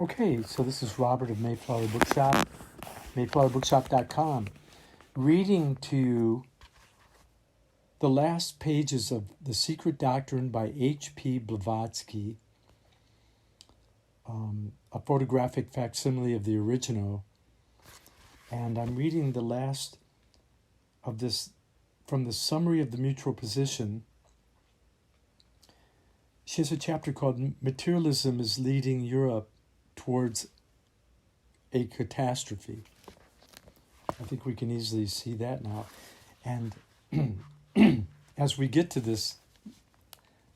Okay, so this is Robert of Mayflower Bookshop, mayflowerbookshop.com, reading to you the last pages of The Secret Doctrine by H.P.Blavatsky, a photographic facsimile of the original. And I'm reading the last of this from the Summary of the Mutual Position. She has a chapter called Materialism is Leading Europe Towards a Catastrophe. I think we can easily see that now. And as we get to this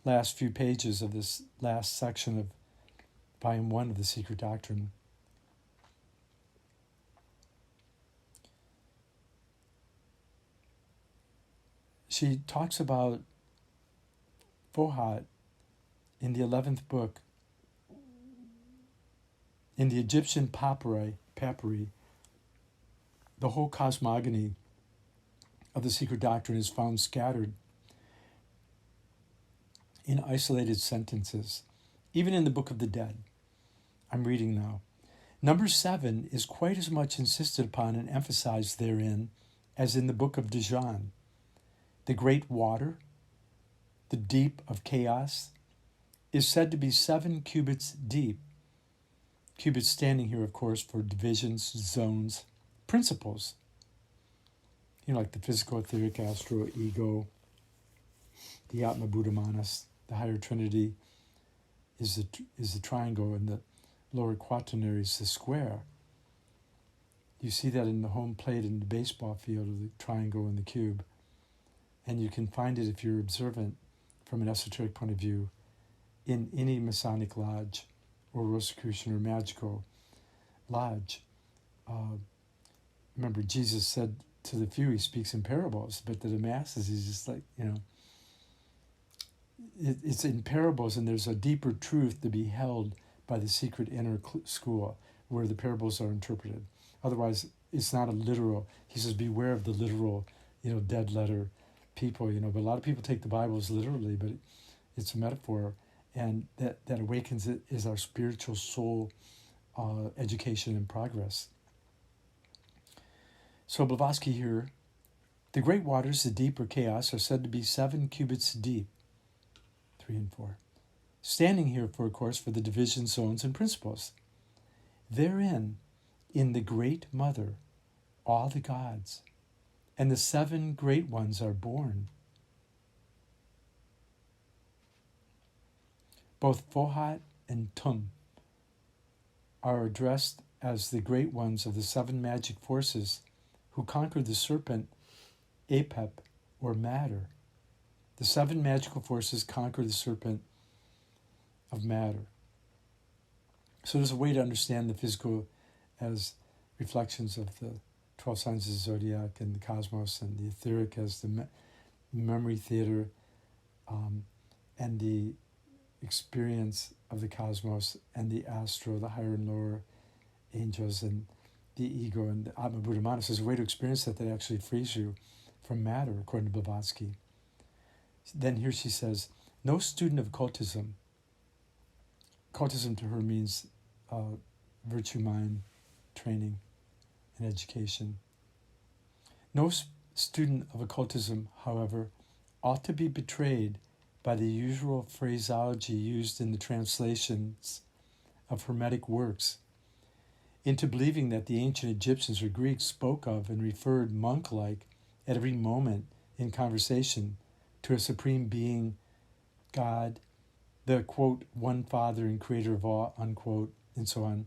last few pages of this last section of Volume 1 of The Secret Doctrine, she talks about Fohat in the 11th book. In the Egyptian papyri, the whole cosmogony of the Secret Doctrine is found scattered in isolated sentences, even in the Book of the Dead. I'm reading now. Number 7 is quite as much insisted upon and emphasized therein as in the Book of Dijon. The great water, the deep of chaos, is said to be 7 cubits deep. Cubits standing here, of course, for divisions, zones, principles. Like the physical, etheric, astral, ego, the Atma Buddha Manas, the higher trinity is the triangle, and the lower quaternary is the square. You see that in the home plate in the baseball field of the triangle and the cube. And you can find it, if you're observant from an esoteric point of view, in any Masonic lodge or Rosicrucian or magical lodge. Remember, Jesus said to the few, he speaks in parables, but to the masses, he's just like, it's in parables, and there's a deeper truth to be held by the secret inner school where the parables are interpreted. Otherwise, it's not a literal. He says, beware of the literal, dead letter people, but a lot of people take the Bible as literally, but it's a metaphor. And that awakens it is our spiritual soul education and progress. So Blavatsky here, the great waters, the deep or chaos, are said to be 7 cubits deep, 3 and 4. Standing here, of course, for the division, zones, and principles. Therein, in the great mother, all the gods, and the 7 great ones are born. Both Fohat and Tum are addressed as the great ones of the 7 magic forces who conquered the serpent, Apep, or matter. The 7 magical forces conquer the serpent of matter. So there's a way to understand the physical as reflections of the 12 signs of the zodiac and the cosmos, and the etheric as the memory theater, and the experience of the cosmos, and the astral, the higher and lower angels, and the ego, and the Atma Buddha Manas. There's a way to experience that actually frees you from matter, according to Blavatsky. Then here she says, no student of occultism to her means virtue mind training and education. No student of occultism, however, ought to be betrayed by the usual phraseology used in the translations of Hermetic works into believing that the ancient Egyptians or Greeks spoke of and referred monk-like at every moment in conversation to a supreme being, God, the, quote, one Father and creator of all, unquote, and so on,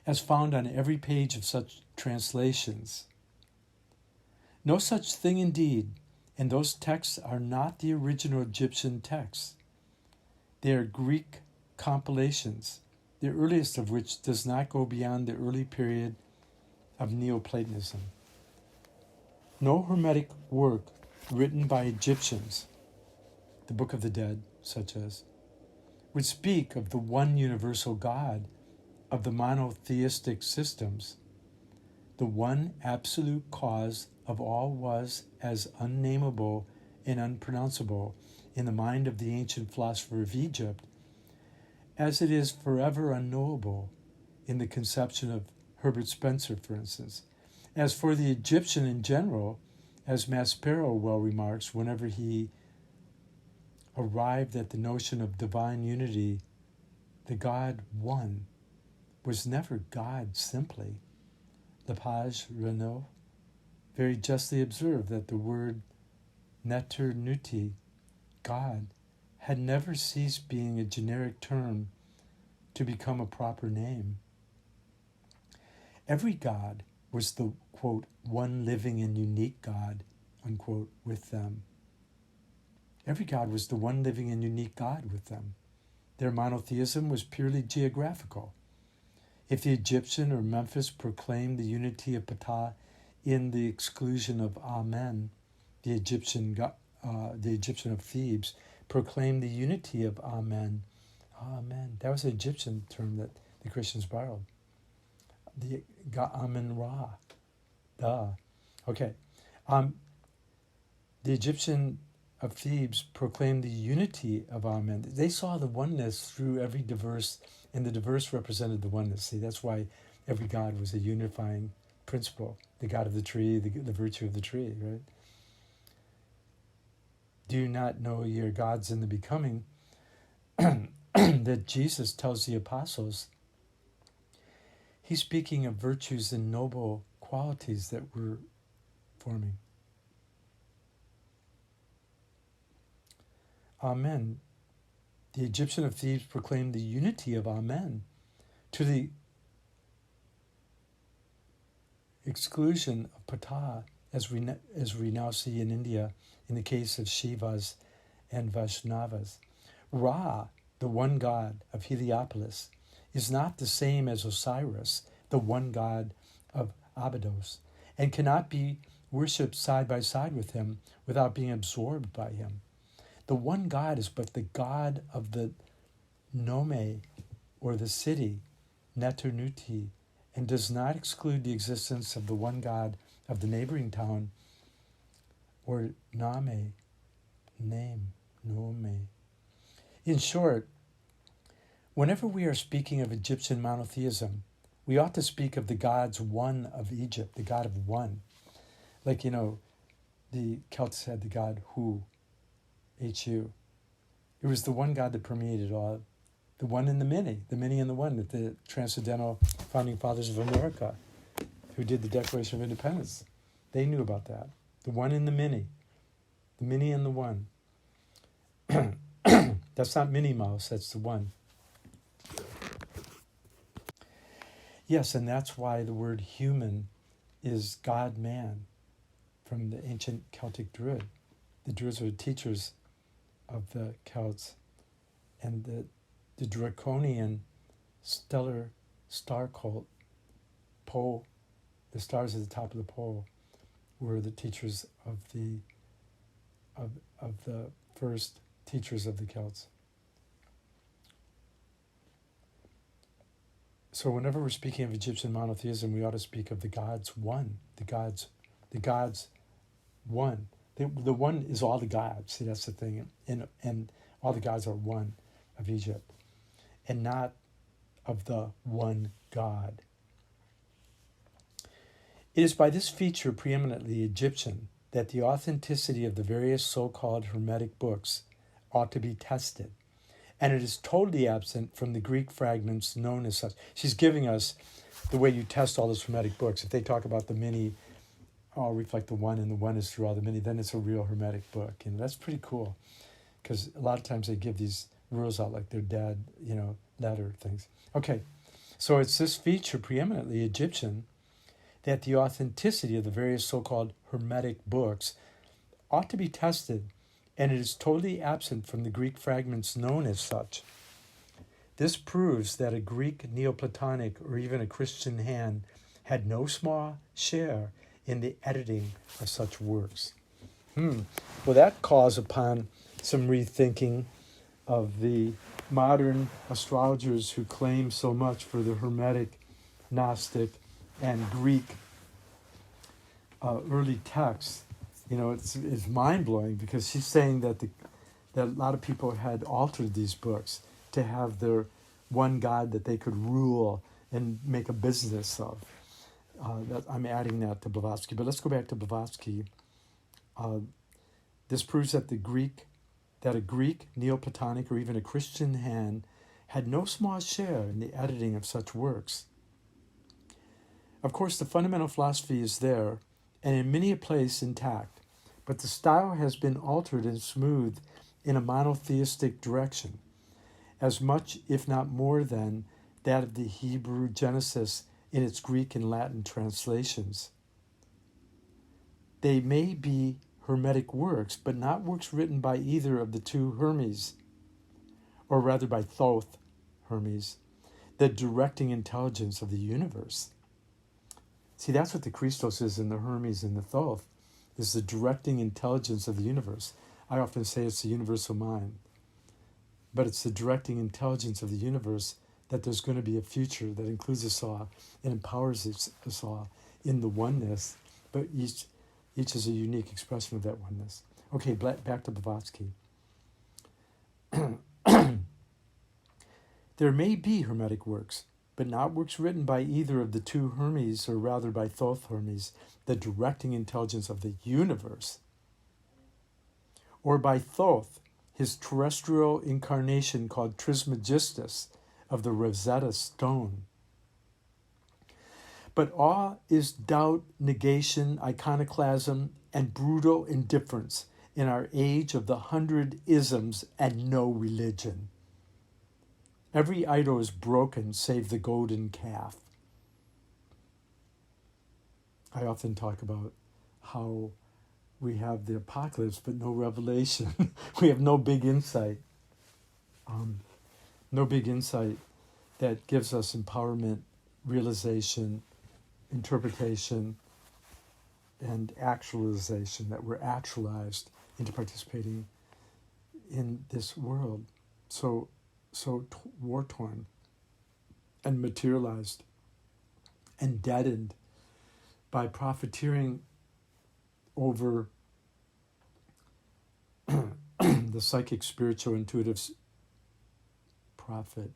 as found on every page of such translations. No such thing indeed, and those texts are not the original Egyptian texts. They are Greek compilations, the earliest of which does not go beyond the early period of NeoPlatonism. No Hermetic work written by Egyptians, the Book of the Dead, such as, would speak of the one universal God of the monotheistic systems. The one absolute cause of all was as unnameable and unpronounceable in the mind of the ancient philosopher of Egypt as it is forever unknowable in the conception of Herbert Spencer, for instance. As for the Egyptian in general, as Maspero well remarks, whenever he arrived at the notion of divine unity, the God one was never God simply. Lepage Renaud very justly observed that the word Neter Nuti, God, had never ceased being a generic term to become a proper name. Every God was the, quote, one living and unique God, unquote, with them. Every God was the one living and unique God with them. Their monotheism was purely geographical. If the Egyptian or Memphis proclaimed the unity of Ptah in the exclusion of Amen, the Egyptian of Thebes proclaimed the unity of Amen. Amen. That was an Egyptian term that the Christians borrowed. The Amen Ra. Duh. Okay. The Egyptian of Thebes proclaimed the unity of Amen. They saw the oneness through every diverse, and the diverse represented the oneness. See, that's why every God was a unifying principle. The God of the tree, the virtue of the tree, right? Do you not know your gods in the becoming? That Jesus tells the apostles. He's speaking of virtues and noble qualities that we're forming. Amen. The Egyptian of Thebes proclaimed the unity of Amen to the exclusion of Ptah, as we now see in India in the case of Shivas and Vaishnavas. Ra, the one God of Heliopolis, is not the same as Osiris, the one God of Abydos, and cannot be worshipped side by side with him without being absorbed by him. The one God is but the God of the nome, or the city, Neternuti, and does not exclude the existence of the one God of the neighboring town, or name. In short, whenever we are speaking of Egyptian monotheism, we ought to speak of the gods one of Egypt, the God of one. Like, the Celts had the god Hu, H-U. It was the one God that permeated all, the one and the many and the one, that the transcendental founding fathers of America, who did the Declaration of Independence, they knew about that. The one and the many and the one. That's not Minnie Mouse, that's the one. Yes, and that's why the word human is God-man from the ancient Celtic Druid. The Druids were teachers of the Celts, and the draconian stellar star cult, pole, the stars at the top of the pole, were the teachers of the first teachers of the Celts. So whenever we're speaking of Egyptian monotheism, we ought to speak of the gods one, the gods one. The one is all the gods. See, that's the thing. And all the gods are one of Egypt, and not of the one God. It is by this feature preeminently Egyptian that the authenticity of the various so-called Hermetic books ought to be tested. And it is totally absent from the Greek fragments known as such. She's giving us the way you test all those Hermetic books. If they talk about the many, all reflect the one, and the one is through all the many, then it's a real Hermetic book. And that's pretty cool, because a lot of times they give these rules out like they're dead, letter things. Okay, so it's this feature preeminently Egyptian that the authenticity of the various so-called Hermetic books ought to be tested, and it is totally absent from the Greek fragments known as such. This proves that a Greek Neoplatonic or even a Christian hand had no small share in the editing of such works. Well, that calls upon some rethinking of the modern astrologers who claim so much for the Hermetic, Gnostic, and Greek early texts. It's mind-blowing, because she's saying that a lot of people had altered these books to have their one God that they could rule and make a business of. I'm adding that to Blavatsky. But let's go back to Blavatsky. This proves that a Greek, Neoplatonic, or even a Christian hand had no small share in the editing of such works. Of course, the fundamental philosophy is there, and in many a place intact, but the style has been altered and smoothed in a monotheistic direction, as much, if not more than, that of the Hebrew Genesis in its Greek and Latin translations. They may be Hermetic works, but not works written by either of the two Hermes, or rather by Thoth Hermes, the directing intelligence of the universe. See, that's what the Christos is in the Hermes and the Thoth, is the directing intelligence of the universe. I often say it's the universal mind, but it's the directing intelligence of the universe that there's going to be a future that includes us all and empowers us all in the oneness, but each is a unique expression of that oneness. Okay, back to Blavatsky. There may be Hermetic works, but not works written by either of the two Hermes, or rather by Thoth Hermes, the directing intelligence of the universe, or by Thoth, his terrestrial incarnation called Trismegistus of the Rosetta Stone. But awe is doubt, negation, iconoclasm, and brutal indifference in our age of the 100 isms and no religion. Every idol is broken save the golden calf. I often talk about how we have the apocalypse but no revelation. We have no big insight. No big insight that gives us empowerment, realization, interpretation, and actualization, that we're actualized into participating in this world. So war-torn and materialized and deadened by profiteering over the psychic, spiritual, intuitive profit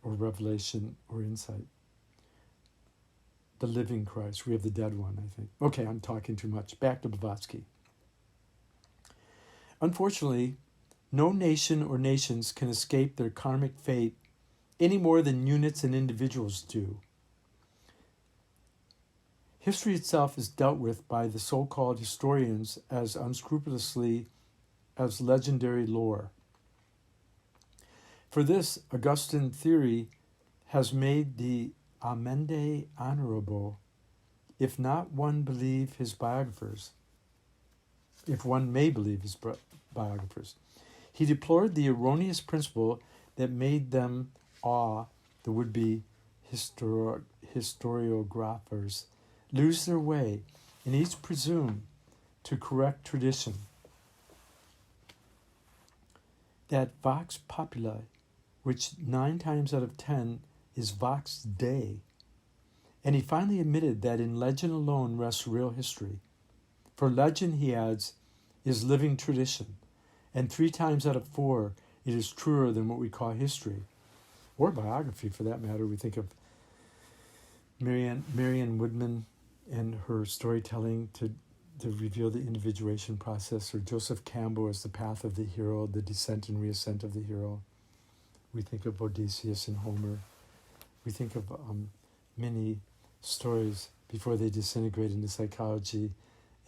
or revelation or insight. The living Christ. We have the dead one, I think. Okay, I'm talking too much. Back to Blavatsky. Unfortunately, no nation or nations can escape their karmic fate any more than units and individuals do. History itself is dealt with by the so-called historians as unscrupulously as legendary lore. For this, Augustine theory has made the amende honorable, if not one believe his biographers, if one may believe his biographers. He deplored the erroneous principle that made them awe the would-be historiographers lose their way and each presume to correct tradition. That vox populi, which 9 times out of 10 is vox Dei, and he finally admitted that in legend alone rests real history. For legend, he adds, is living tradition, and 3 times out of 4 it is truer than what we call history, or biography for that matter. We think of Marianne Woodman and her storytelling to reveal the individuation process, or Joseph Campbell as the path of the hero, the descent and reascent of the hero. We think of Odysseus and Homer. We think of many stories before they disintegrate into psychology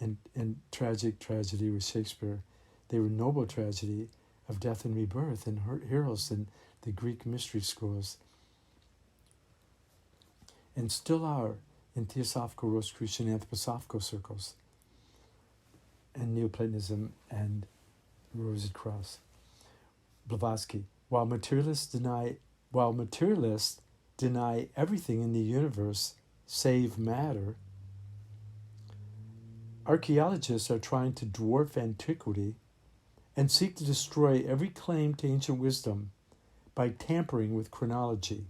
and tragic tragedy with Shakespeare. They were noble tragedy of death and rebirth and heroes in the Greek mystery schools, and still are in Theosophical, Rosicrucian, Anthroposophical circles, and Neoplatonism and Rosicrucian. Blavatsky. While materialists deny everything in the universe save matter, archaeologists are trying to dwarf antiquity and seek to destroy every claim to ancient wisdom by tampering with chronology.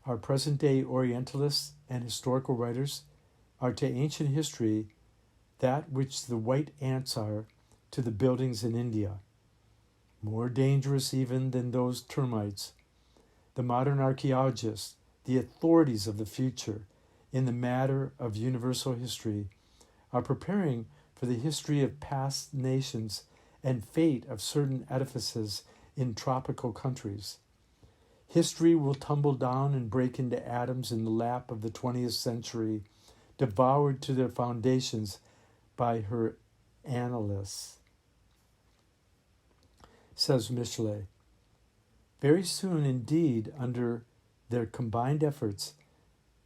Our present-day Orientalists and historical writers are to ancient history that which the white ants are to the buildings in India, more dangerous even than those termites the modern archaeologists, the authorities of the future in the matter of universal history, are preparing for the history of past nations and fate of certain edifices in tropical countries. History will tumble down and break into atoms in the lap of the 20th century, devoured to their foundations by her analysts. Says Michelet, very soon indeed, under their combined efforts,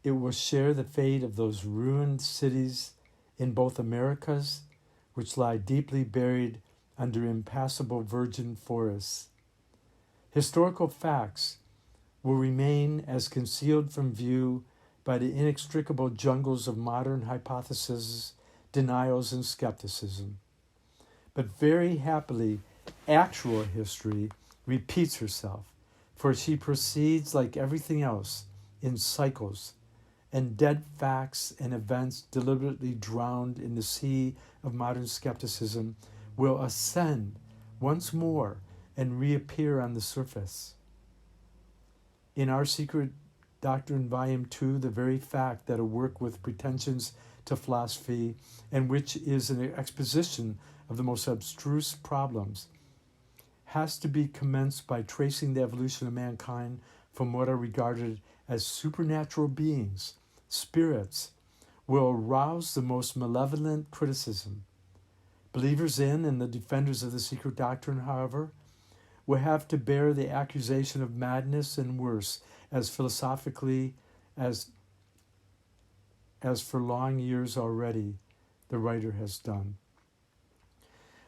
it will share the fate of those ruined cities in both Americas, which lie deeply buried under impassable virgin forests. Historical facts will remain as concealed from view by the inextricable jungles of modern hypotheses, denials, and skepticism. But very happily, actual history repeats herself, for she proceeds like everything else in cycles, and dead facts and events deliberately drowned in the sea of modern skepticism will ascend once more and reappear on the surface. In Our Secret Doctrine, Volume 2, the very fact that a work with pretensions to philosophy, and which is an exposition of the most abstruse problems, has to be commenced by tracing the evolution of mankind from what are regarded as supernatural beings, spirits, will arouse the most malevolent criticism. Believers in and the defenders of the secret doctrine, however, will have to bear the accusation of madness and worse as philosophically as for long years already the writer has done.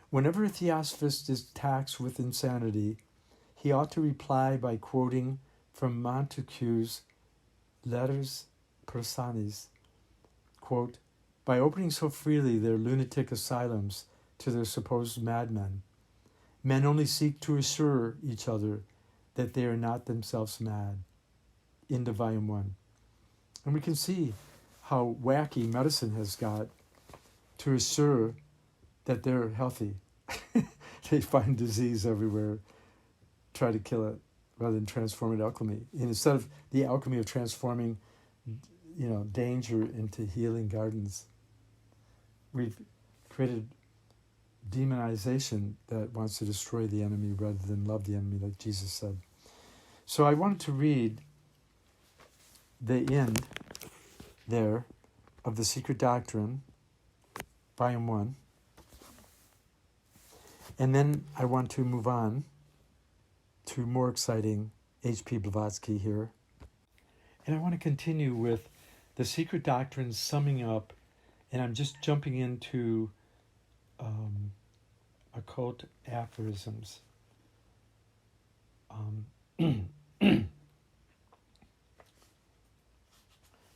Whenever a theosophist is taxed with insanity, he ought to reply by quoting from Montesquieu's Letters Personalis, quote, by opening so freely their lunatic asylums to their supposed madmen, men only seek to assure each other that they are not themselves mad. Into Volume 1. And we can see how wacky medicine has got to assure that they're healthy. They find disease everywhere, try to kill it, rather than transform it alchemy. And instead of the alchemy of transforming, danger into healing gardens, we've created demonization that wants to destroy the enemy rather than love the enemy, like Jesus said. So I wanted to read the end there of The Secret Doctrine, Volume 1. And then I want to move on to more exciting H.P. Blavatsky here. And I want to continue with The Secret Doctrine summing up, and I'm just jumping into occult aphorisms.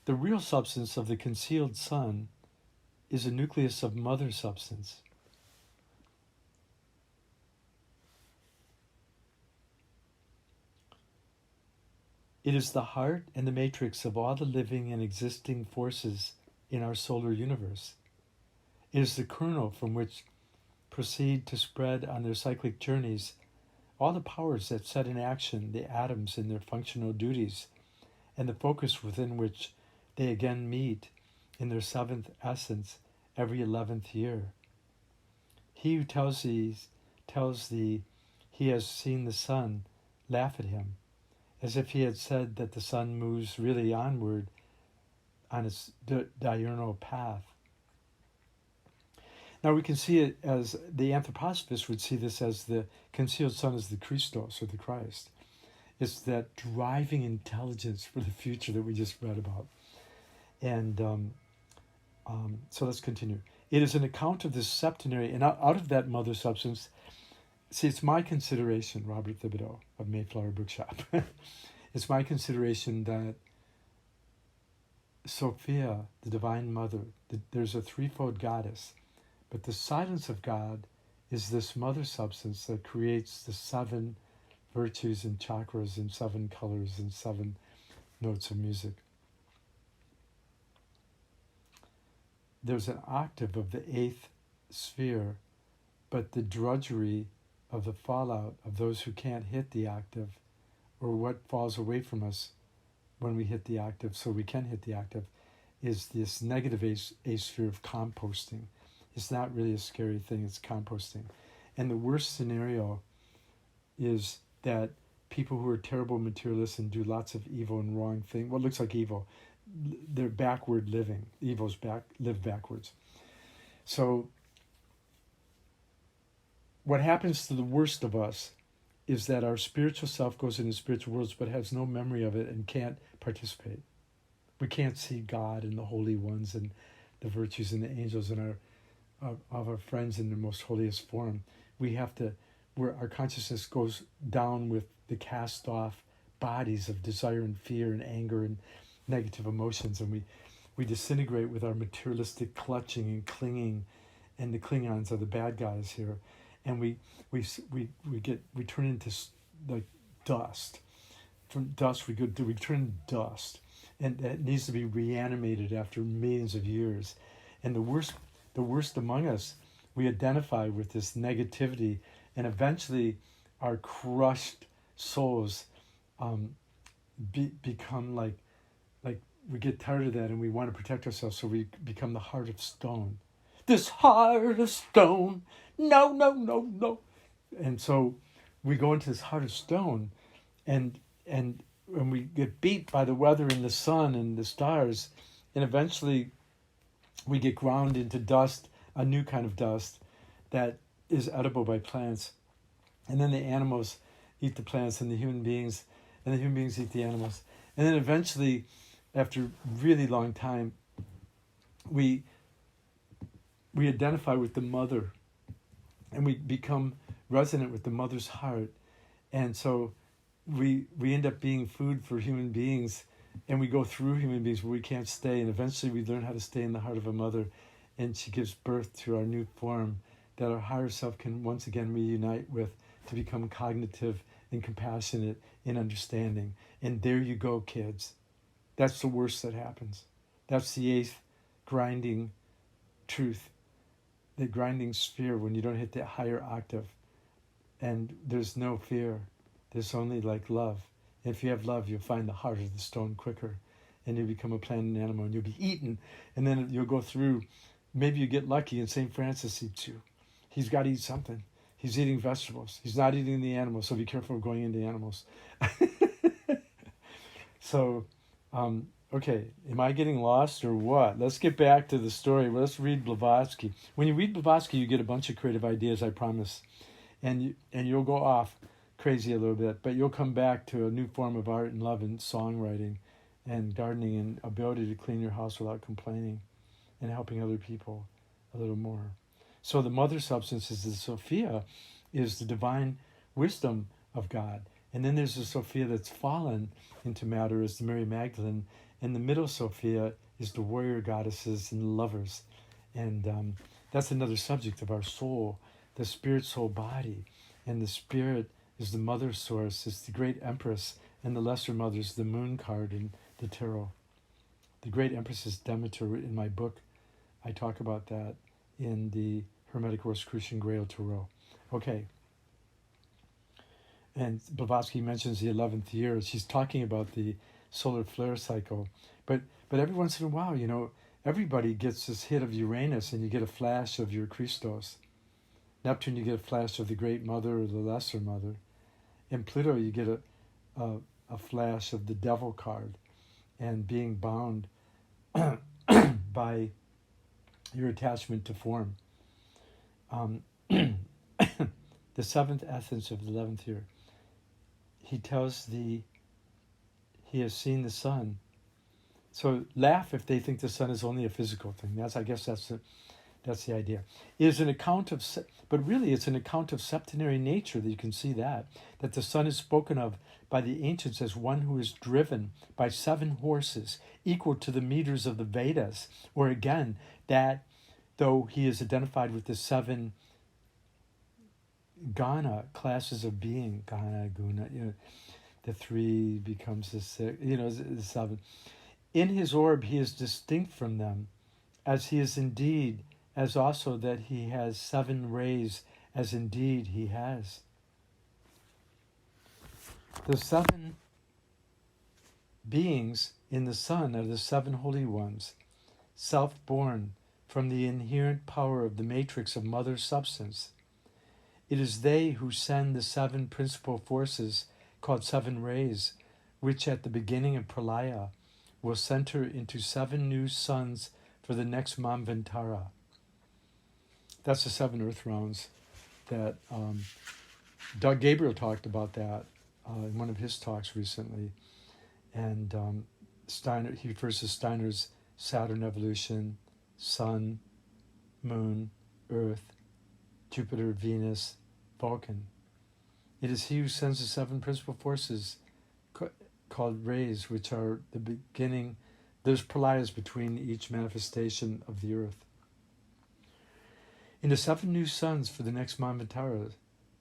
The real substance of the concealed sun is a nucleus of mother substance. It is the heart and the matrix of all the living and existing forces in our solar universe. It is the kernel from which proceed to spread on their cyclic journeys all the powers that set in action the atoms in their functional duties, and the focus within which they again meet in their seventh essence every 11th year. He who tells thee he has seen the sun, laugh at him, as if he had said that the sun moves really onward on its diurnal path. Now we can see it as the anthroposophists would see this as the concealed sun as the Christos, or the Christ. It's that driving intelligence for the future that we just read about. And so let's continue. It is an account of this septenary, and out of that mother substance, see, it's my consideration, Robert Thibodeau of Mayflower Bookshop. It's my consideration that Sophia, the Divine Mother, there's a threefold goddess, but the silence of God is this mother substance that creates the 7 virtues and chakras and 7 colors and 7 notes of music. There's an octave of the 8th sphere, but the drudgery of the fallout of those who can't hit the octave or what falls away from us when we hit the octave, so we can hit the octave, is this negative A-sphere of composting. It's not really a scary thing, it's composting. And the worst scenario is that people who are terrible materialists and do lots of evil and wrong things, what looks like evil, they're backward living. Evil's live backwards. So what happens to the worst of us is that our spiritual self goes into spiritual worlds but has no memory of it and can't participate. We can't see God and the holy ones and the virtues and the angels and our friends in the most holiest form. We have to, where our consciousness goes down with the cast off bodies of desire and fear and anger and negative emotions, and we disintegrate with our materialistic clutching and clinging, and the Klingons are the bad guys here, and we turn into like dust. From dust we turn into dust, and that needs to be reanimated after millions of years. And the worst among us, we identify with this negativity, and eventually our crushed souls become like we get tired of that, and we want to protect ourselves, so we become the heart of stone. This heart of stone, no, no, no, no. And so we go into this heart of stone, and when we get beat by the weather and the sun and the stars, and eventually we get ground into dust, a new kind of dust that is edible by plants. And then the animals eat the plants, and the human beings eat the animals. And then eventually, after a really long time, we identify with the mother, and we become resonant with the mother's heart. And so we end up being food for human beings, and we go through human beings where we can't stay, and eventually we learn how to stay in the heart of a mother, and she gives birth to our new form that our higher self can once again reunite with, to become cognitive and compassionate and understanding. And there you go, kids. That's the worst that happens. That's the eighth grinding truth, the grinding sphere, when you don't hit the higher octave. And there's no fear. There's only like love. And if you have love, you'll find the heart of the stone quicker, and you'll become a plant and animal, and you'll be eaten. And then you'll go through, maybe you get lucky and St. Francis eats you. He's got to eat something. He's eating vegetables. He's not eating the animals, so be careful of going into animals. So, okay, am I getting lost or what? Let's get back to the story. Let's read Blavatsky. When you read Blavatsky, you get a bunch of creative ideas, I promise. And you'll go off crazy a little bit, but you'll come back to a new form of art and love and songwriting and gardening and ability to clean your house without complaining and helping other people a little more. So the mother substance is the Sophia, is the divine wisdom of God. And then there's the Sophia that's fallen into matter, is the Mary Magdalene. And the middle Sophia is the warrior goddesses and lovers. And that's another subject of our soul, the spirit soul body. And the spirit is the mother source, is the great empress, and the lesser mothers, the moon card and the tarot. The great empress is Demeter. In my book, I talk about that in the Hermetic Rosicrucian Grail Tarot. Okay. And Blavatsky mentions the 11th year. She's talking about the solar flare cycle. But every once in a while, everybody gets this hit of Uranus, and you get a flash of your Christos. Neptune, you get a flash of the Great Mother or the Lesser Mother. In Pluto, you get a flash of the Devil card and being bound by your attachment to form. The seventh essence of the 11th year. He tells he has seen the sun. So laugh if they think the sun is only a physical thing. I guess that's the idea. It is an account of, but really it's an account of septenary nature, that you can see that the sun is spoken of by the ancients as one who is driven by 7 horses, equal to the meters of the Vedas, or again, that though he is identified with the 7 Gana, classes of being, Gana, Guna, the 3 becomes the 6, the 7. In his orb, he is distinct from them, as he is indeed, as also that he has 7 rays, as indeed he has. The 7 beings in the sun are the 7 holy ones, self-born from the inherent power of the matrix of mother substance. It is they who send the 7 principal forces called 7 rays, which at the beginning of Pralaya will center into 7 new suns for the next Manvantara. That's the 7 earth rounds that Doug Gabriel talked about that in one of his talks recently. And Steiner, he refers to Steiner's Saturn evolution, Sun, Moon, Earth, Jupiter, Venus, Vulcan. It is he who sends the 7 principal forces called rays, which are the beginning. There's pralayas between each manifestation of the earth. In the 7 new suns for the next Manvantara,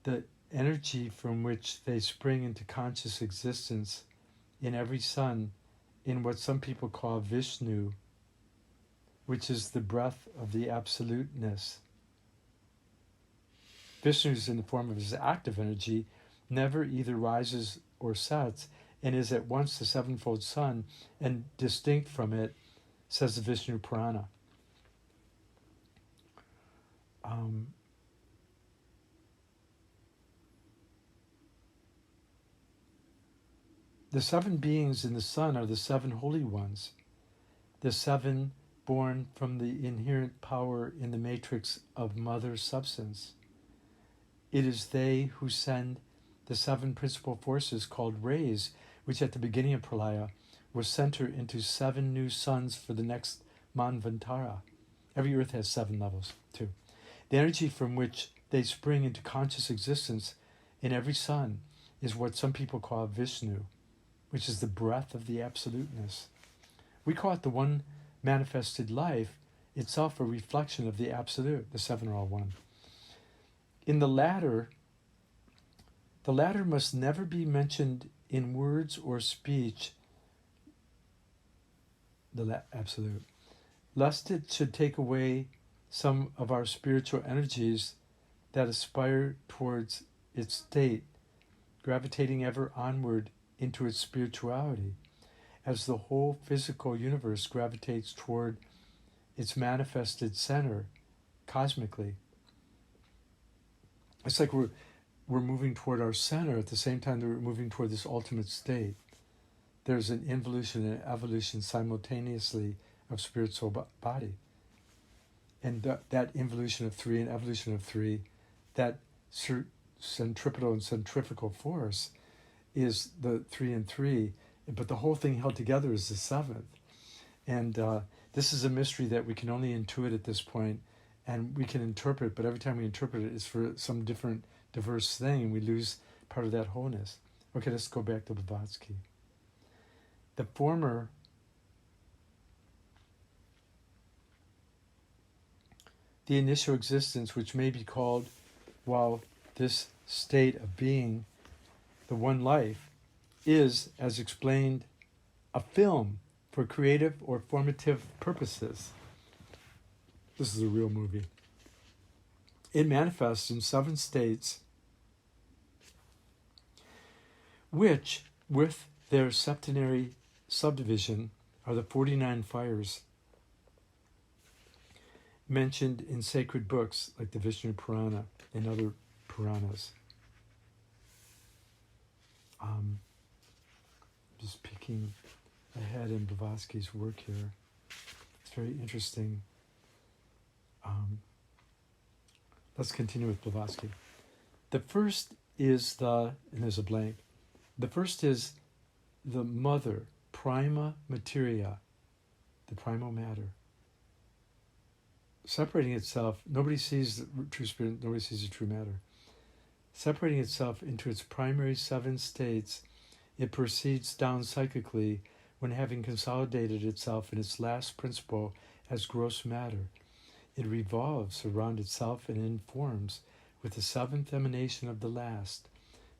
the energy from which they spring into conscious existence in every sun, in what some people call Vishnu, which is the breath of the absoluteness. Vishnu is in the form of his active energy, never either rises or sets, and is at once the 7-fold sun and distinct from it, says the Vishnu Purana. The 7 beings in the sun are the 7 holy ones, the 7 born from the inherent power in the matrix of mother substance. It is they who send the 7 principal forces called rays, which at the beginning of Pralaya will center into 7 new suns for the next Manvantara. Every earth has 7 levels, too. The energy from which they spring into conscious existence in every sun is what some people call Vishnu, which is the breath of the absoluteness. We call it the one manifested life, itself a reflection of the absolute. The 7 are all one. In the latter must never be mentioned in words or speech, the absolute, lest it should take away some of our spiritual energies that aspire towards its state, gravitating ever onward into its spirituality, as the whole physical universe gravitates toward its manifested center cosmically. It's like we're moving toward our center at the same time that we're moving toward this ultimate state. There's an involution and evolution simultaneously of spirit, soul, body. And that involution of 3 and evolution of 3, that centripetal and centrifugal force is the 3 and 3, but the whole thing held together is the 7th. And this is a mystery that we can only intuit at this point, and we can interpret, but every time we interpret it, it's for some different, diverse thing, and we lose part of that wholeness. Okay, let's go back to Blavatsky. The former the initial existence, which may be called, while this state of being, the one life, is, as explained, a film for creative or formative purposes. This is a real movie. It manifests in 7 states, which, with their septenary subdivision, are the 49 fires mentioned in sacred books like the Vishnu Purana and other Puranas. Just peeking ahead in Blavatsky's work here. It's very interesting. Let's continue with Blavatsky. The first is and there's a blank. The first is the mother, prima materia, the primal matter. Separating itself, nobody sees the true spirit, nobody sees the true matter. Separating itself into its primary 7 states, it proceeds down psychically when, having consolidated itself in its last principle as gross matter, it revolves around itself and informs with the 7th emanation of the last,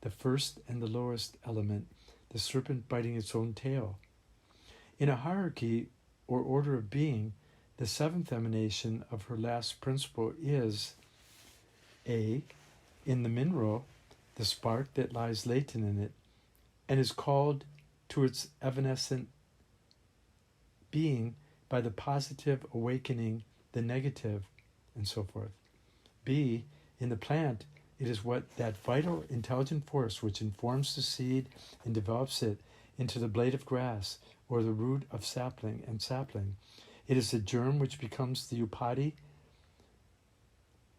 the first and the lowest element, the serpent biting its own tail. In a hierarchy or order of being, the 7th emanation of her last principle is A, in the mineral, the spark that lies latent in it, and is called to its evanescent being by the positive awakening, the negative, and so forth. B, in the plant, it is what that vital, intelligent force which informs the seed and develops it into the blade of grass or the root of sapling and sapling. It is the germ which becomes the upadi,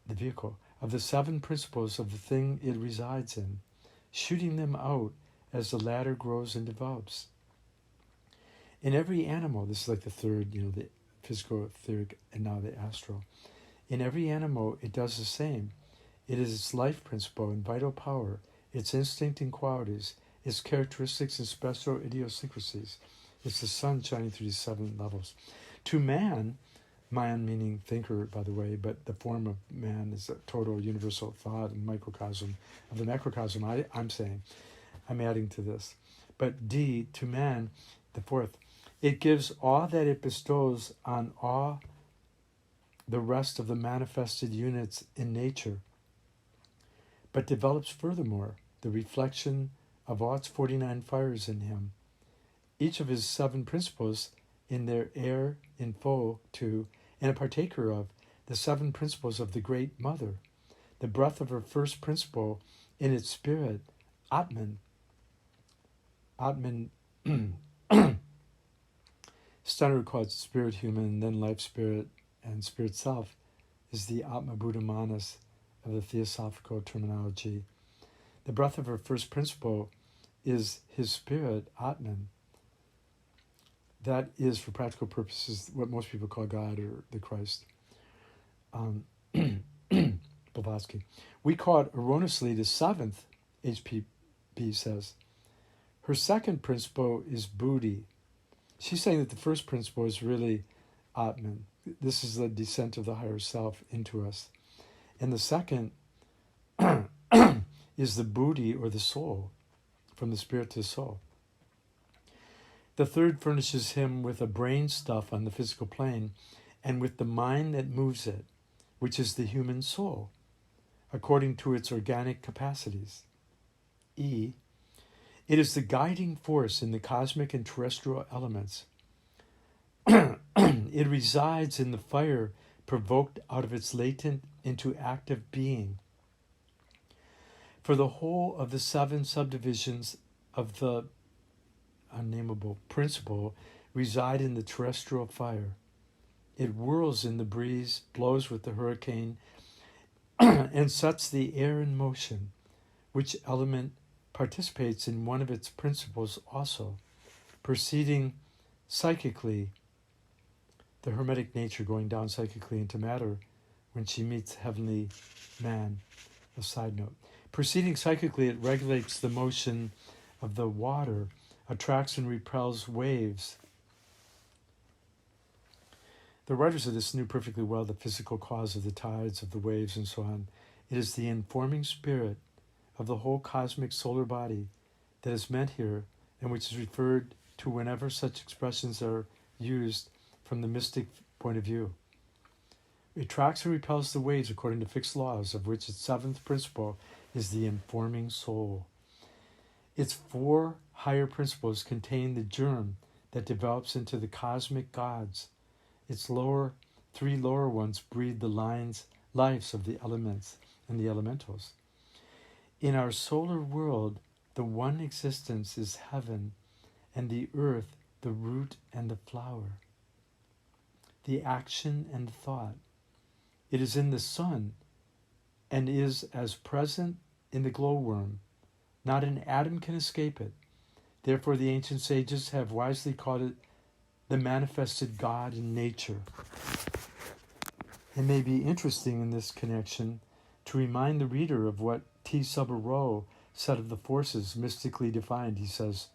the vehicle, of the 7 principles of the thing it resides in, shooting them out as the latter grows and develops. In every animal, this is like the third, the physical, etheric, and now the astral. In every animal, it does the same. It is its life principle and vital power, its instinct and qualities, its characteristics and special idiosyncrasies. It's the sun shining through these 7 levels. To man meaning thinker, by the way, but the form of man is a total universal thought and microcosm of the macrocosm, I'm adding to this. But D, to man, the fourth, it gives all that it bestows on all the rest of the manifested units in nature, but develops furthermore the reflection of all its 49 fires in him, each of his 7 principles in their heir in full to, and a partaker of, the 7 principles of the Great Mother, the breath of her first principle in its spirit, Atman. Steiner calls it Spirit Human, then Life Spirit, and Spirit Self is the Atma Buddha Manas of the Theosophical terminology. The breath of her first principle is his spirit, Atman. That is, for practical purposes, what most people call God or the Christ. Blavatsky. We call it erroneously the 7th, H.P.B. says. Her second principle is Buddhi. She's saying that the first principle is really Atman. This is the descent of the higher self into us. And the second is the Buddhi, or the soul, from the spirit to the soul. The third furnishes him with a brain stuff on the physical plane and with the mind that moves it, which is the human soul, according to its organic capacities. E, it is the guiding force in the cosmic and terrestrial elements. It resides in the fire provoked out of its latent into active being. For the whole of the 7 subdivisions of the unnameable principle reside in the terrestrial fire. It whirls in the breeze, blows with the hurricane, and sets the air in motion, which element participates in one of its principles also, proceeding psychically, the hermetic nature going down psychically into matter when she meets heavenly man. A side note. Proceeding psychically, it regulates the motion of the water, attracts and repels waves. The writers of this knew perfectly well the physical cause of the tides, of the waves, and so on. It is the informing spirit of the whole cosmic solar body that is meant here, and which is referred to whenever such expressions are used from the mystic point of view. It attracts and repels the waves according to fixed laws, of which its 7th principle is the informing soul. Its 4 higher principles contain the germ that develops into the cosmic gods. Its 3 lower ones breathe the lives of the elements and the elementals. In our solar world, the one existence is heaven, and the earth the root and the flower, the action and thought. It is in the sun, and is as present in the glowworm. Not an atom can escape it. Therefore the ancient sages have wisely called it the manifested God in nature. It may be interesting in this connection to remind the reader of what T. Subarro said of the forces mystically defined. He says,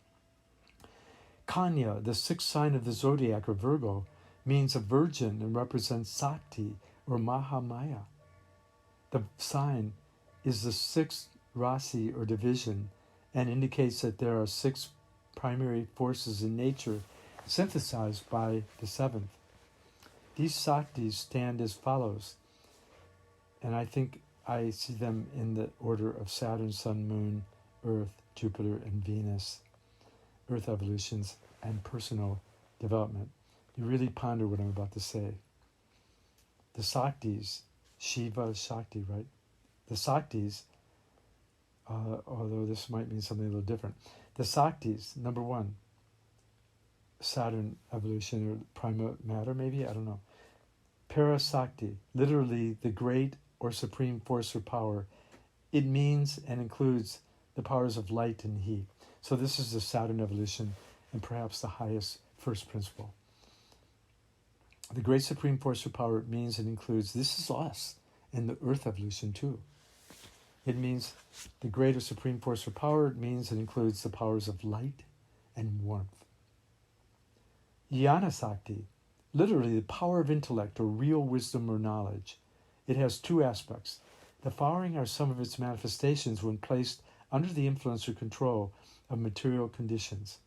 Kanya, the 6th sign of the zodiac, or Virgo, means a virgin and represents Sati, or Mahamaya. The sign is the 6th rasi, or division, and indicates that there are 6 primary forces in nature synthesized by the 7th. These Saktis stand as follows, and I think I see them in the order of Saturn, Sun, Moon, Earth, Jupiter, and Venus. earth evolutions, and personal development. You really ponder what I'm about to say. The Shaktis, Shiva, Shakti, right? The Shaktis, although this might mean something a little different. The Shaktis, number one, Saturn evolution or prima matter, maybe, I don't know. Parasakti, literally the great or supreme force or power. It means and includes the powers of light and heat. So this is the Saturn evolution and perhaps the highest first principle. The great supreme force or power means and includes, this is us in the earth evolution too. It means the greater supreme force or power means and includes the powers of light and warmth. Jnana Sakti, literally the power of intellect or real wisdom or knowledge. It has two aspects. The following are some of its manifestations when placed under the influence or control of material conditions.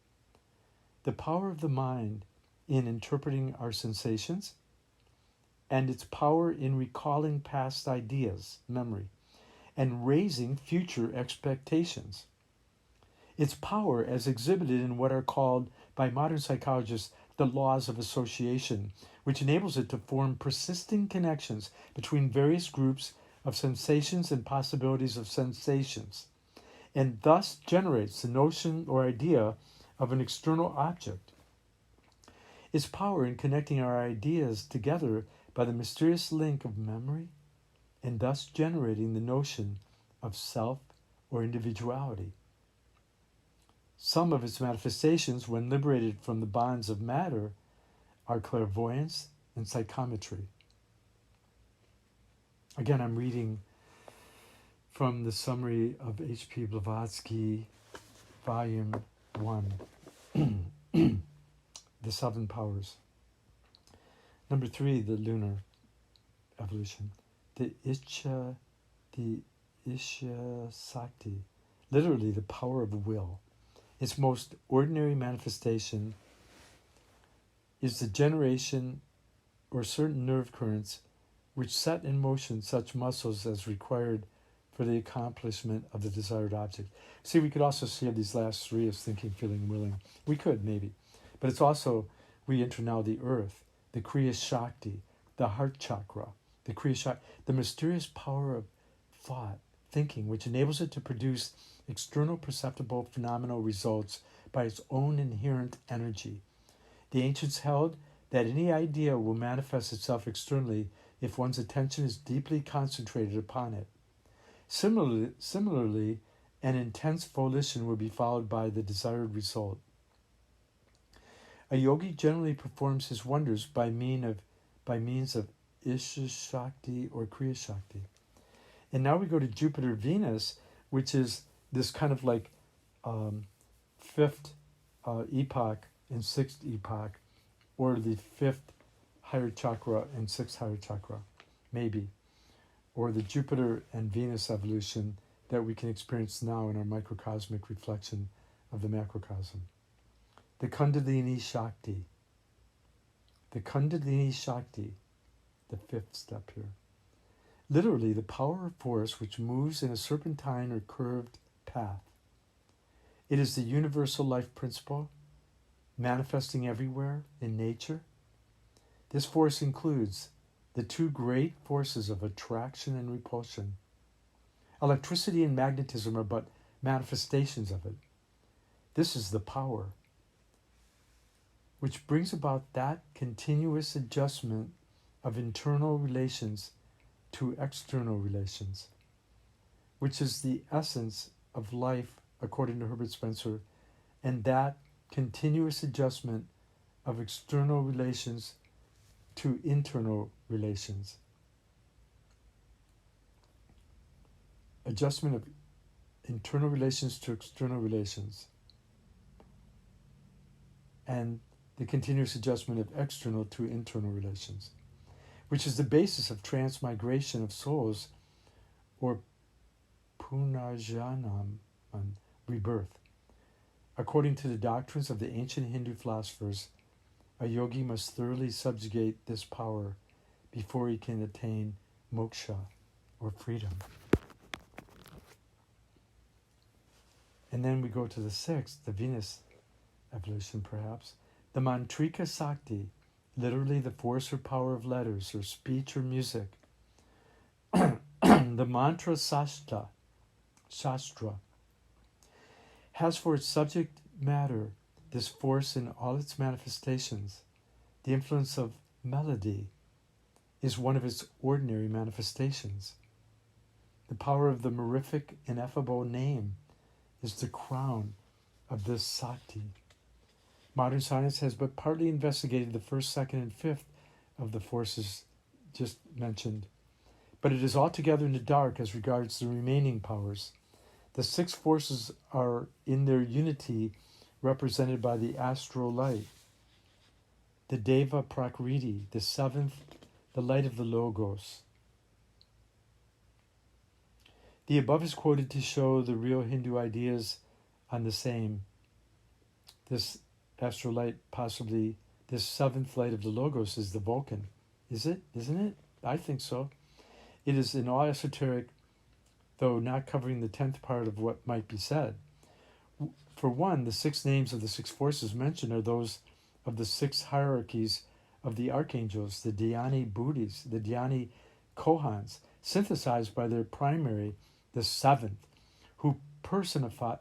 The power of the mind in interpreting our sensations, and its power in recalling past ideas, memory, and raising future expectations. Its power as exhibited in what are called by modern psychologists the laws of association, which enables it to form persisting connections between various groups of sensations and possibilities of sensations, and thus generates the notion or idea of an external object. Its power in connecting our ideas together by the mysterious link of memory, and thus generating the notion of self or individuality. Some of its manifestations, when liberated from the bonds of matter, are clairvoyance and psychometry. Again, I'm reading from the summary of H.P.Blavatsky, Volume 1, The Seven Powers. Number 3, the lunar evolution. The Isha Sakti, literally the power of will. Its most ordinary manifestation is the generation or certain nerve currents which set in motion such muscles as required for the accomplishment of the desired object. See, we could also see these last three as thinking, feeling, willing. We could, maybe. But it's also, we enter now the earth, the Kriya Shakti, the heart chakra, the Kriya Shakti, the mysterious power of thought, thinking, which enables it to produce external perceptible phenomenal results by its own inherent energy. The ancients held that any idea will manifest itself externally if one's attention is deeply concentrated upon it. Similarly, an intense volition will be followed by the desired result. A yogi generally performs his wonders by means of Isha Shakti or Kriya Shakti. And now we go to Jupiter Venus, which is this kind of like fifth epoch and sixth epoch, or the fifth higher chakra and sixth higher chakra, maybe, or the Jupiter and Venus evolution that we can experience now in our microcosmic reflection of the macrocosm. The Kundalini Shakti. The Kundalini Shakti, the fifth step here. Literally, the power or force which moves in a serpentine or curved path. It is the universal life principle, manifesting everywhere in nature. This force includes the two great forces of attraction and repulsion. Electricity and magnetism are but manifestations of it. This is the power which brings about that continuous adjustment of internal relations to external relations, which is the essence of life according to Herbert Spencer, and that continuous adjustment of external relations to internal relations. Adjustment of internal relations to external relations, and the continuous adjustment of external to internal relations, which is the basis of transmigration of souls, or punarjanam, rebirth. According to the doctrines of the ancient Hindu philosophers, a yogi must thoroughly subjugate this power before he can attain moksha, or freedom. And then we go to the sixth, the Venus evolution perhaps. The Mantrika Sakti, literally the force or power of letters or speech or music. The Mantra Shastra has for its subject matter this force in all its manifestations. The influence of melody is one of its ordinary manifestations. The power of the mirific, ineffable name is the crown of this Sakti. Modern science has but partly investigated the first, second, and fifth of the forces just mentioned, but it is altogether in the dark as regards the remaining powers. The six forces are in their unity represented by the astral light, the Deva Prakriti, the seventh, the light of the Logos. The above is quoted to show the real Hindu ideas on the same. This astral light, possibly this seventh light of the Logos, is the Vulcan. Is it? Isn't it? I think so. It is in all esoteric, though not covering the 10th part of what might be said. For one, the six names of the six forces mentioned are those of the six hierarchies of the archangels, the Dhyani Buddhis, the Dhyani Kohans, synthesized by their primary, the seventh, who personify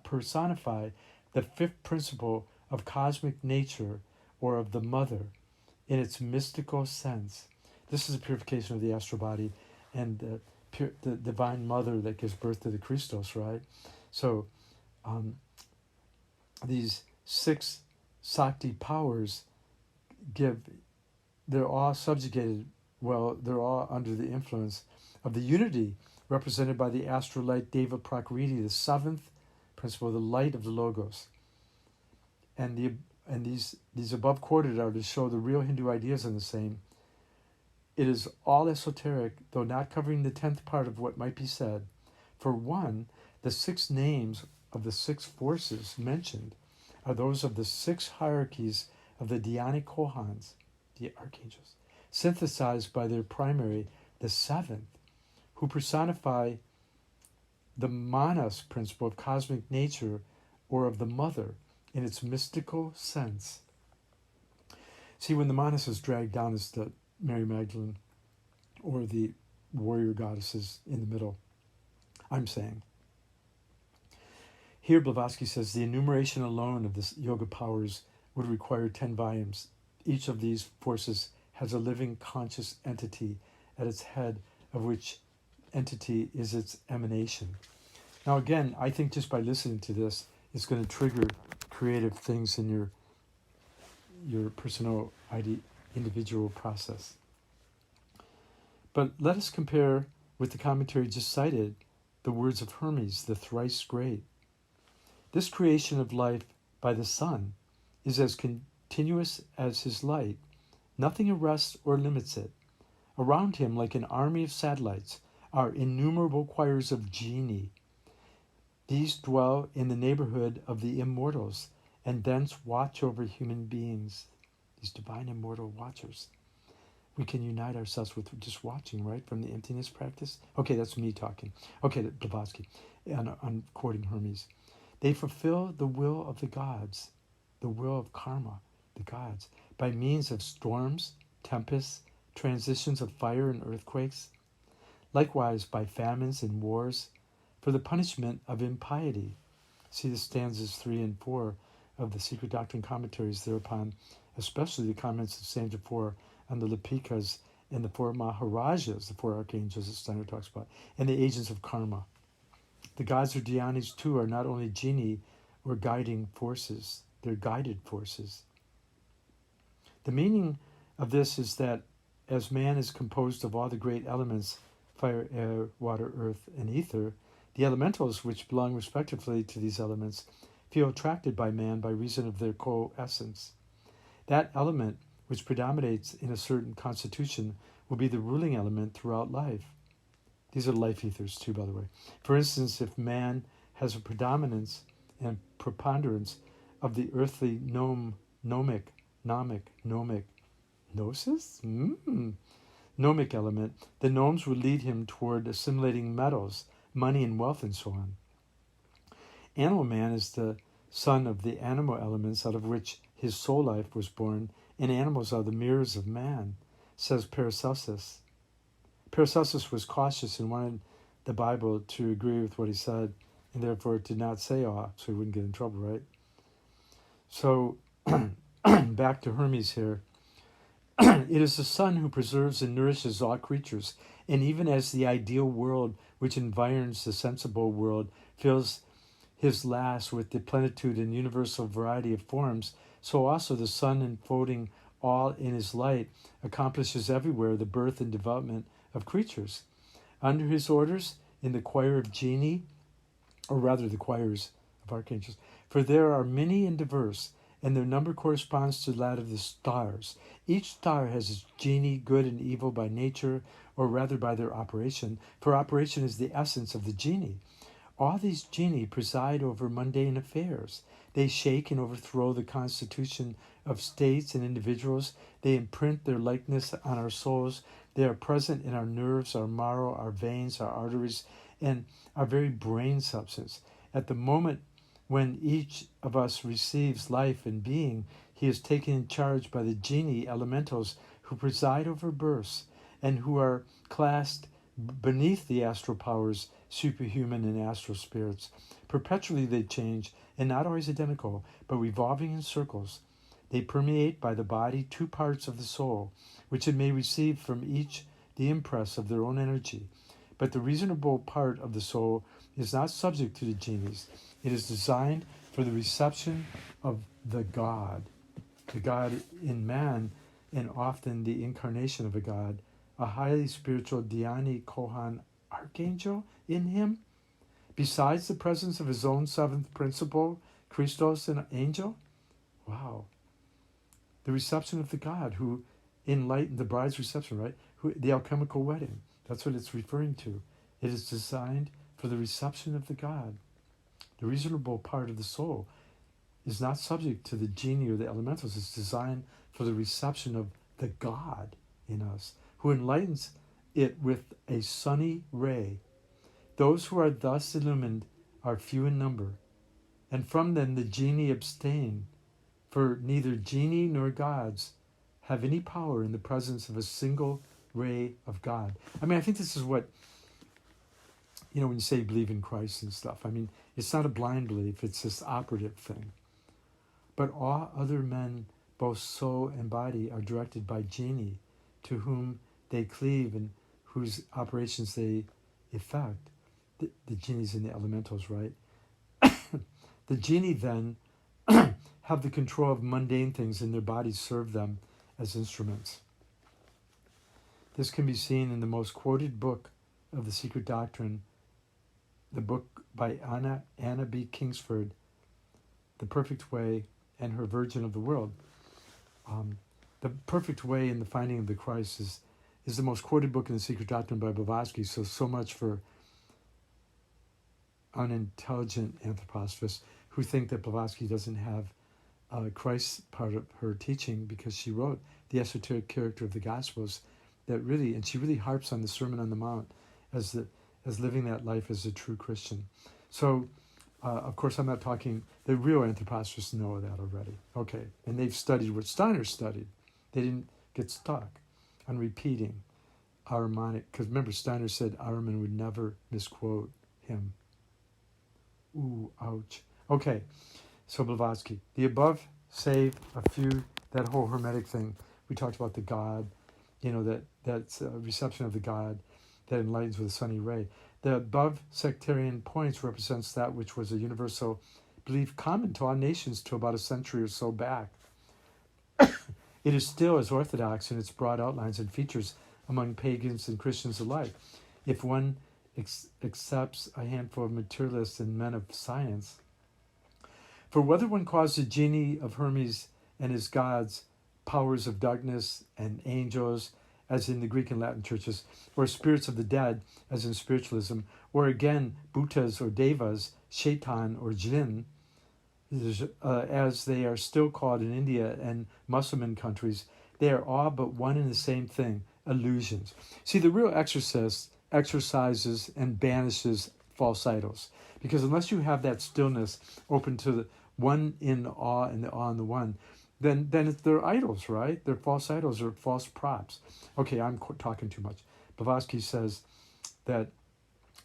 the fifth principle of cosmic nature or of the mother in its mystical sense. This is a purification of the astral body and the divine mother that gives birth to the Christos, right? So these six Sakti powers they're all subjugated, they're all under the influence of the unity represented by the astral light Deva Prakriti, the seventh principle, the light of the Logos. And these above quoted are to show the real Hindu ideas in the same. It is all esoteric, though not covering the 10th part of what might be said. For one, the six names of the six forces mentioned are those of the six hierarchies of the Dhyani Kohans, the archangels, synthesized by their primary, the seventh, who personify the Manas principle of cosmic nature or of the mother in its mystical sense. See, when the Manas is dragged down as the Mary Magdalene or the warrior goddesses in the middle, I'm saying. Here Blavatsky says the enumeration alone of the yoga powers would require 10 volumes. Each of these forces has a living conscious entity at its head, of which entity is its emanation. Now again, I think just by listening to this, it's going to trigger creative things in your personal individual process. But let us compare with the commentary just cited the words of Hermes, the thrice great. This creation of life by the sun is as continuous as his light. Nothing arrests or limits it. Around him, like an army of satellites, are innumerable choirs of Genie. These dwell in the neighborhood of the immortals and thence watch over human beings. These divine immortal watchers. We can unite ourselves with just watching, right, from the emptiness practice. Okay, that's me talking. Okay, Blavatsky, and I'm quoting Hermes. They fulfill the will of the gods, the will of karma, the gods, by means of storms, tempests, transitions of fire and earthquakes, likewise by famines and wars, for the punishment of impiety. See the stanzas 3 and 4 of the Secret Doctrine commentaries thereupon, especially the comments of stanza 4 on the Lipikas and the 4 Maharajas, the 4 archangels that Steiner talks about, and the agents of karma. The gods or dhyanis too are not only genie or guiding forces, they're guided forces. The meaning of this is that as man is composed of all the great elements, fire, air, water, earth, and ether, the elementals which belong respectively to these elements feel attracted by man by reason of their co-essence. That element which predominates in a certain constitution will be the ruling element throughout life. These are life ethers too, by the way. For instance, if man has a predominance and preponderance of the earthly gnomic element, the gnomes would lead him toward assimilating metals, money and wealth, and so on. Animal man is the son of the animal elements out of which his soul life was born, and animals are the mirrors of man, says Paracelsus. Paracelsus was cautious and wanted the Bible to agree with what he said, and therefore did not say so he wouldn't get in trouble, right? So, back to Hermes here. It is the sun who preserves and nourishes all creatures, and even as the ideal world which environs the sensible world fills his last with the plenitude and universal variety of forms, so also the sun, enfolding all in his light, accomplishes everywhere the birth and development of creatures. Under his orders, in the choir of Genie, or rather the choirs of archangels, for there are many and diverse, and their number corresponds to that of the stars. Each star has its genie, good and evil by nature, or rather by their operation, for operation is the essence of the genie. All these genii preside over mundane affairs. They shake and overthrow the constitution of states and individuals. They imprint their likeness on our souls. They are present in our nerves, our marrow, our veins, our arteries, and our very brain substance. At the moment when each of us receives life and being, he is taken in charge by the genie elementals who preside over births and who are classed beneath the astral powers, superhuman and astral spirits. Perpetually they change, and not always identical, but revolving in circles. They permeate by the body 2 parts of the soul, which it may receive from each the impress of their own energy. But the reasonable part of the soul is not subject to the genies. It is designed for the reception of the God in man, and often the incarnation of a God, a highly spiritual Dhyani Kohan archangel in him, besides the presence of his own 7th principle, Christos, an angel. Wow. The reception of the God who enlightened the bride's reception, right? The alchemical wedding. That's what it's referring to. It is designed for the reception of the God. The reasonable part of the soul is not subject to the genie or the elementals. It's designed for the reception of the God in us, who enlightens it with a sunny ray. Those who are thus illumined are few in number, and from them the genie abstain, for neither genie nor gods have any power in the presence of a single ray of God. I mean, I think this is what, when you say you believe in Christ and stuff, I mean, it's not a blind belief, it's this operative thing. But all other men, both soul and body, are directed by genie, to whom they cleave and whose operations they effect. The genies and the elementals, right? The genie then have the control of mundane things, and their bodies serve them as instruments. This can be seen in the most quoted book of the Secret Doctrine, the book by Anna B. Kingsford, The Perfect Way and Her Virgin of the World. The Perfect Way in the Finding of the Christ is the most quoted book in the Secret Doctrine by Blavatsky, so much for unintelligent anthroposophists who think that Blavatsky doesn't have Christ's part of her teaching, because she wrote the esoteric character of the Gospels and she really harps on the Sermon on the Mount as living that life as a true Christian. So, of course, I'm not talking, the real anthroposophists know that already. Okay, and they've studied what Steiner studied. They didn't get stuck on repeating Ahrimanic, because remember, Steiner said Ahriman would never misquote him. Ooh, ouch. Okay, so Blavatsky. The above save a few, that whole Hermetic thing. We talked about the God, that's a reception of the God that enlightens with a sunny ray. The above sectarian points represents that which was a universal belief common to all nations to about a century or so back. It is still as orthodox in its broad outlines and features among pagans and Christians alike. If one accepts a handful of materialists and men of science. For whether one calls the genie of Hermes and his gods powers of darkness and angels, as in the Greek and Latin churches, or spirits of the dead, as in spiritualism, or again, bhutas or devas, shaitan or jinn, as they are still called in India and Muslim countries, they are all but one and the same thing, illusions. See, the real exorcist exorcises and banishes false idols, because unless you have that stillness open to one in awe and the awe in the one, then they're idols, right? They're false idols or false props. Okay, I'm talking too much. Blavatsky says that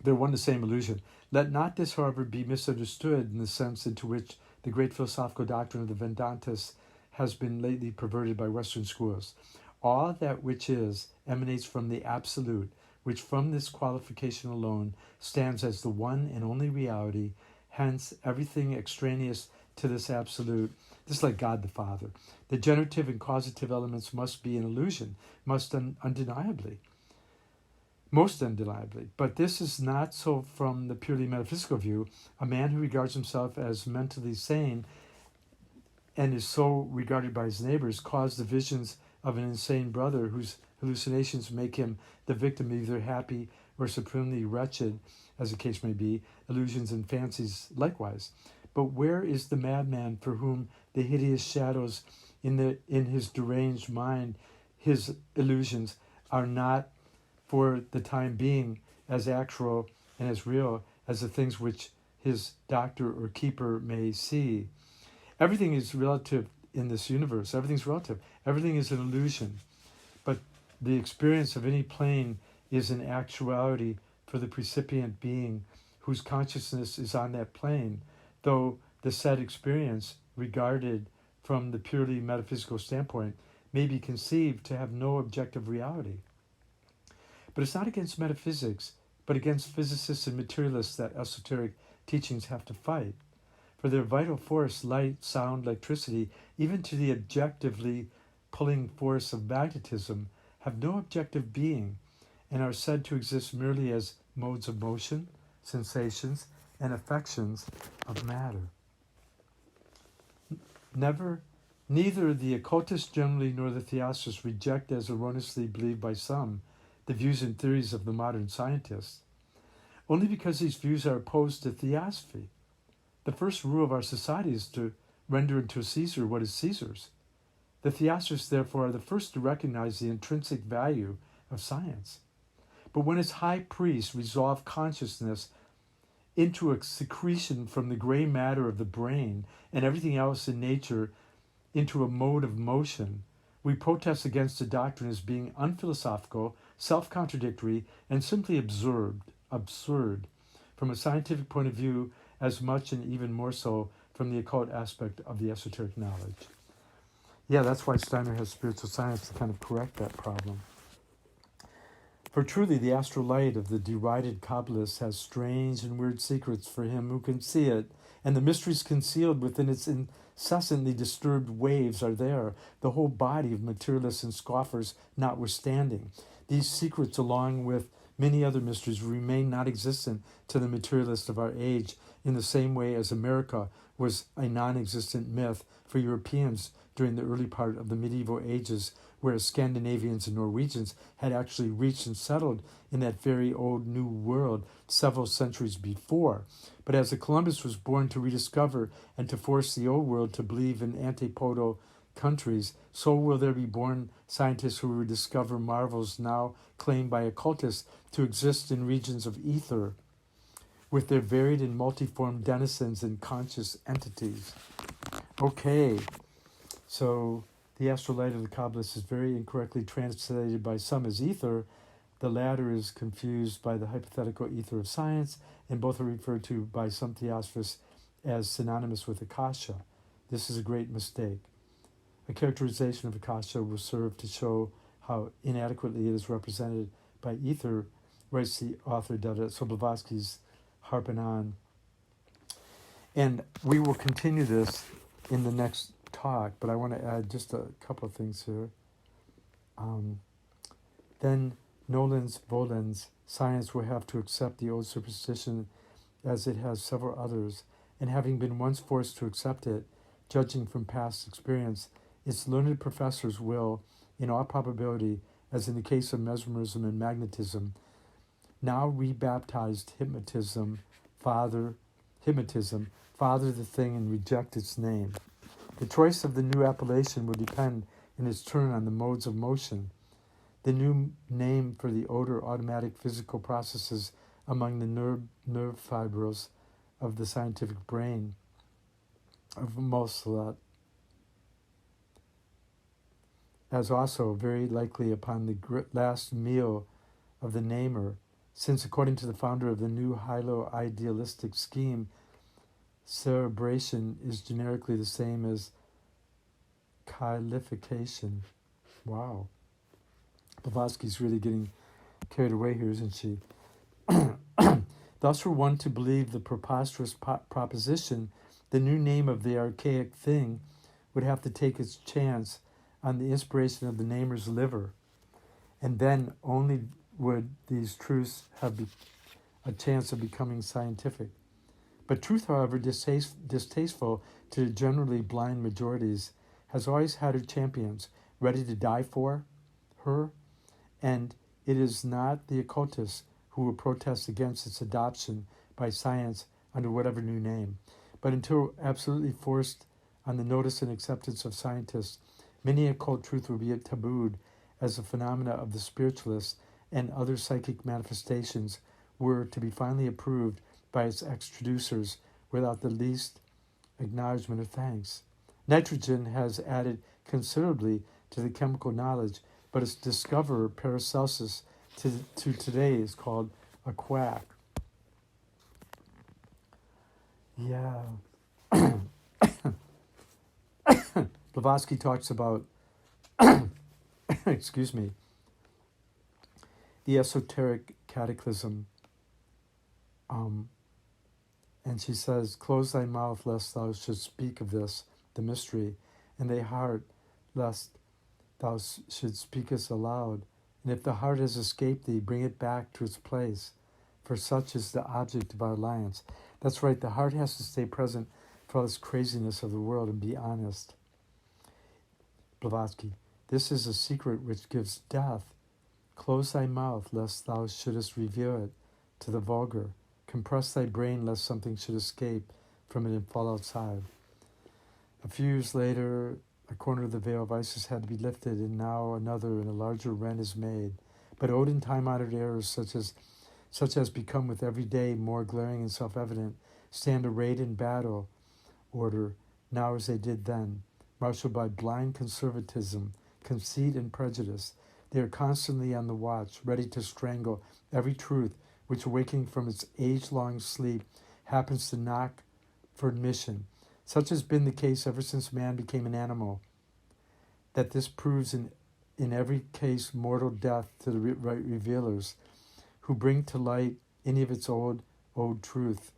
they're one and the same illusion. Let not this, however, be misunderstood in the sense into which the great philosophical doctrine of the Vedantists has been lately perverted by Western schools. All that which is emanates from the Absolute, which from this qualification alone stands as the one and only reality. Hence, everything extraneous to this Absolute, just like God the Father. The generative and causative elements must be an illusion, most undeniably. But this is not so from the purely metaphysical view. A man who regards himself as mentally sane and is so regarded by his neighbors cause the visions of an insane brother whose hallucinations make him the victim of either happy or supremely wretched, as the case may be, illusions and fancies likewise. But where is the madman for whom the hideous shadows in his deranged mind, his illusions, are not for the time being as actual and as real as the things which his doctor or keeper may see? Everything is relative in this universe. Everything's relative. Everything is an illusion. But the experience of any plane is an actuality for the precipient being whose consciousness is on that plane, though the said experience, regarded from the purely metaphysical standpoint, may be conceived to have no objective reality. But it's not against metaphysics, but against physicists and materialists that esoteric teachings have to fight. For their vital force, light, sound, electricity, even to the objectively pulling force of magnetism, have no objective being and are said to exist merely as modes of motion, sensations, and affections of matter. Neither the occultists generally nor the Theosophists reject as erroneously believed by some the views and theories of the modern scientists, only because these views are opposed to Theosophy. The first rule of our society is to render unto Caesar what is Caesar's. The Theosophists, therefore, are the first to recognize the intrinsic value of science. But when its high priests resolve consciousness into a secretion from the gray matter of the brain and everything else in nature into a mode of motion, we protest against the doctrine as being unphilosophical, self-contradictory, and simply absurd from a scientific point of view, as much and even more so from the occult aspect of the esoteric knowledge. Yeah, that's why Steiner has spiritual science to kind of correct that problem. For truly, the astral light of the derided Kabbalists has strange and weird secrets for him who can see it, and the mysteries concealed within its incessantly disturbed waves are there, the whole body of materialists and scoffers notwithstanding. These secrets, along with many other mysteries, remain not existent to the materialist of our age, in the same way as America was a non-existent myth for Europeans during the early part of the medieval ages, whereas Scandinavians and Norwegians had actually reached and settled in that very old New World several centuries before. But as Columbus was born to rediscover and to force the old world to believe in antipodal countries, so will there be born scientists who will discover marvels now claimed by occultists to exist in regions of ether, with their varied and multiform denizens and conscious entities. Okay, so the astral light of the Kabbalists is very incorrectly translated by some as ether. The latter is confused by the hypothetical ether of science, and both are referred to by some Theosophists as synonymous with Akasha. This is a great mistake. A characterization of Akasha will serve to show how inadequately it is represented by ether, writes the author Deborah. So Blavatsky's harping on. And we will continue this in the next talk, but I want to add just a couple of things here. Then Nolens Volens, science will have to accept the old superstition as it has several others, and having been once forced to accept it, judging from past experience, its learned professors will, in all probability, as in the case of mesmerism and magnetism, now rebaptized hypnotism, father the thing, and reject its name. The choice of the new appellation will depend in its turn on the modes of motion. The new name for the older automatic physical processes among the nerve fibrils of the scientific brain of Mosalat, as also very likely upon the last meal of the namer, since according to the founder of the new hylo-idealistic scheme, cerebration is generically the same as chilification. Wow. Blavatsky's really getting carried away here, isn't she? Thus, for one to believe the preposterous proposition, the new name of the archaic thing would have to take its chance on the inspiration of the namer's liver, and then only would these truths have a chance of becoming scientific. But truth, however distasteful to generally blind majorities, has always had her champions ready to die for her, and it is not the occultists who will protest against its adoption by science under whatever new name. But until absolutely forced on the notice and acceptance of scientists, many occult truth will be tabooed as a phenomena of the spiritualists, and other psychic manifestations were to be finally approved by its extraducers without the least acknowledgement of thanks. Nitrogen has added considerably to the chemical knowledge, but its discoverer, Paracelsus, to today is called a quack. Yeah. Blavatsky talks about, excuse me, the esoteric cataclysm. And she says, close thy mouth lest thou shouldst speak of this, the mystery, and thy heart lest thou should speakest aloud. And if the heart has escaped thee, bring it back to its place, for such is the object of our alliance. That's right, the heart has to stay present for all this craziness of the world and be honest. Blavatsky, this is a secret which gives death. Close thy mouth lest thou shouldest reveal it to the vulgar. Compress thy brain lest something should escape from it and fall outside. A few years later, a corner of the veil of Isis had to be lifted, and now another and a larger rent is made. But owed in time-honored errors such as become with every day more glaring and self-evident, stand arrayed in battle order now as they did then, marshaled by blind conservatism, conceit, and prejudice. They are constantly on the watch, ready to strangle every truth which, awaking from its age-long sleep, happens to knock for admission. Such has been the case ever since man became an animal, that this proves in every case mortal death to the right revealers, who bring to light any of its old truth,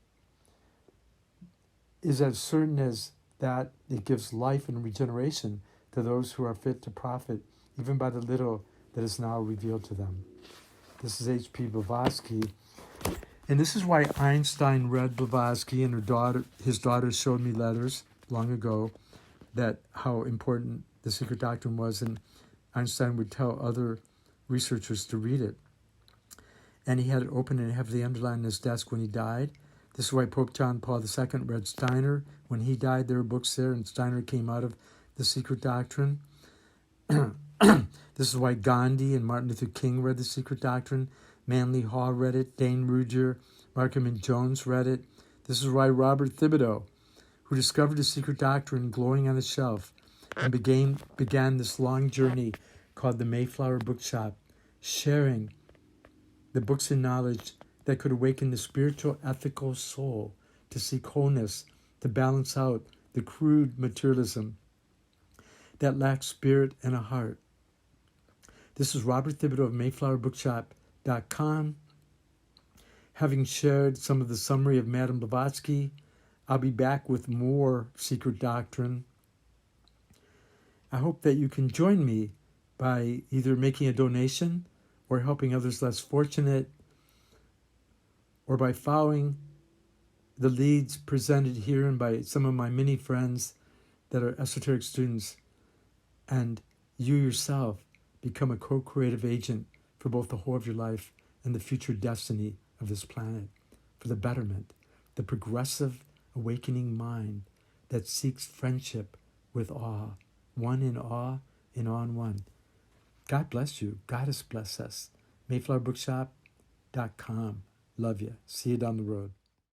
is as certain as that it gives life and regeneration to those who are fit to profit, even by the little that is now revealed to them. This is H.P. Blavatsky. And this is why Einstein read Blavatsky, and his daughter showed me letters long ago that how important the Secret Doctrine was, and Einstein would tell other researchers to read it. And he had it open and heavily underlined on his desk when he died. This is why Pope John Paul II read Steiner. When he died, there were books there, and Steiner came out of the Secret Doctrine. This is why Gandhi and Martin Luther King read the Secret Doctrine. Manly Hall read it. Dane Ruger, Markham and Jones read it. This is why Robert Thibodeau, who discovered the Secret Doctrine glowing on a shelf, and began this long journey called the Mayflower Bookshop, sharing the books and knowledge that could awaken the spiritual, ethical soul to seek wholeness, to balance out the crude materialism that lacks spirit and a heart. This is Robert Thibodeau of MayflowerBookshop.com. Having shared some of the summary of Madame Blavatsky, I'll be back with more Secret Doctrine. I hope that you can join me by either making a donation or helping others less fortunate, or by following the leads presented here and by some of my many friends that are esoteric students, and you yourself become a co-creative agent for both the whole of your life and the future destiny of this planet, for the betterment, the progressive awakening mind that seeks friendship with awe, one in awe and awe in one. God bless you. Goddess bless us. MayflowerBookshop.com. Love you. See you down the road.